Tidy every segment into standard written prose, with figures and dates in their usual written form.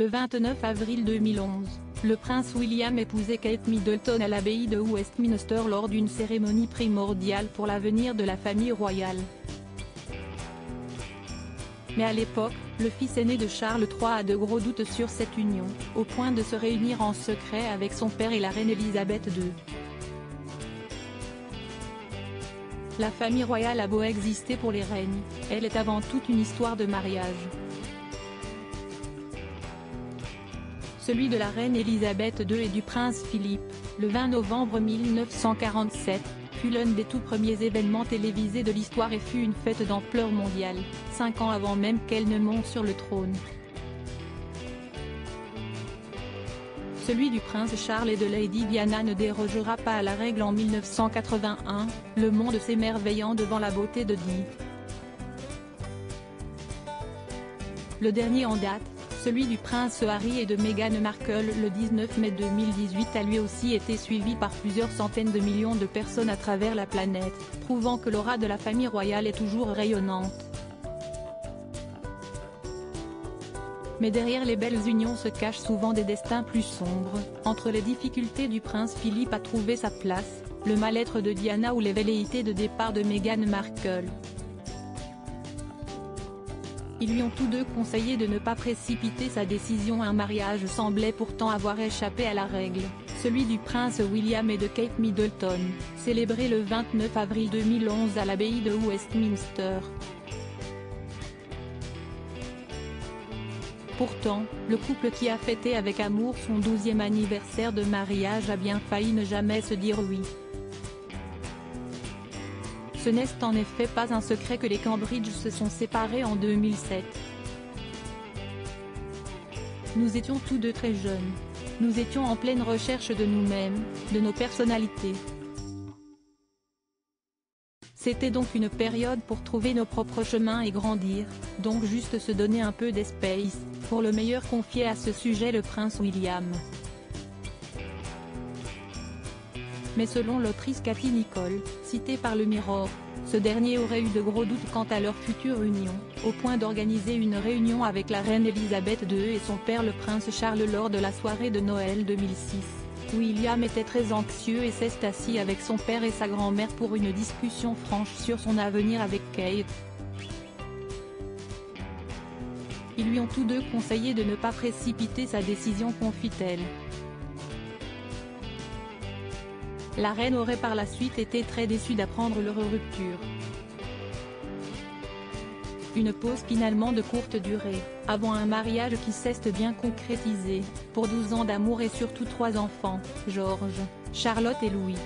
Le 29 avril 2011, le prince William épousait Kate Middleton à l'abbaye de Westminster lors d'une cérémonie primordiale pour l'avenir de la famille royale. Mais à l'époque, le fils aîné de Charles III a de gros doutes sur cette union, au point de se réunir en secret avec son père et la reine Elisabeth II. La famille royale a beau exister pour les règnes, elle est avant tout une histoire de mariage. Celui de la reine Elisabeth II et du prince Philippe, le 20 novembre 1947, fut l'un des tout premiers événements télévisés de l'histoire et fut une fête d'ampleur mondiale, 5 ans avant même qu'elle ne monte sur le trône. Celui du prince Charles et de Lady Diana ne dérogera pas à la règle en 1981, le monde s'émerveillant devant la beauté de Di. Le dernier en date, celui du prince Harry et de Meghan Markle le 19 mai 2018 a lui aussi été suivi par plusieurs centaines de millions de personnes à travers la planète, prouvant que l'aura de la famille royale est toujours rayonnante. Mais derrière les belles unions se cachent souvent des destins plus sombres, entre les difficultés du prince Philippe à trouver sa place, le mal-être de Diana ou les velléités de départ de Meghan Markle. Ils lui ont tous deux conseillé de ne pas précipiter sa décision. Un mariage semblait pourtant avoir échappé à la règle, celui du prince William et de Kate Middleton, célébré le 29 avril 2011 à l'abbaye de Westminster. Pourtant, le couple qui a fêté avec amour son 12e anniversaire de mariage a bien failli ne jamais se dire oui. Ce n'est en effet pas un secret que les Cambridge se sont séparés en 2007. Nous étions tous deux très jeunes. Nous étions en pleine recherche de nous-mêmes, de nos personnalités. C'était donc une période pour trouver nos propres chemins et grandir, donc juste se donner un peu d'espace, pour le meilleur confier à ce sujet le prince William. Mais selon l'autrice Cathy Nicholl, citée par le Mirror, ce dernier aurait eu de gros doutes quant à leur future union, au point d'organiser une réunion avec la reine Elisabeth II et son père le prince Charles lors de la soirée de Noël 2006. William était très anxieux et s'est assis avec son père et sa grand-mère pour une discussion franche sur son avenir avec Kate. Ils lui ont tous deux conseillé de ne pas précipiter sa décision, confie-t-elle. La reine aurait par la suite été très déçue d'apprendre leur rupture. Une pause finalement de courte durée, avant un mariage qui s'est bien concrétisé, pour 12 ans d'amour et surtout 3 enfants, George, Charlotte et Louis.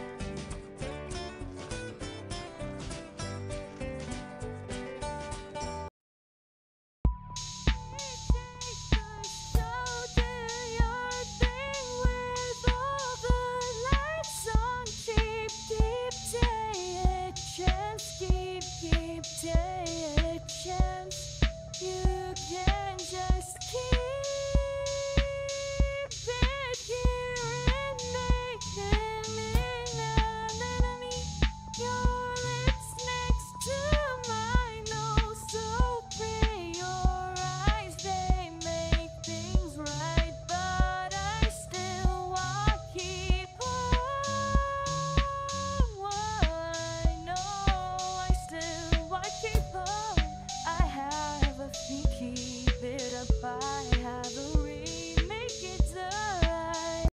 I have a feeling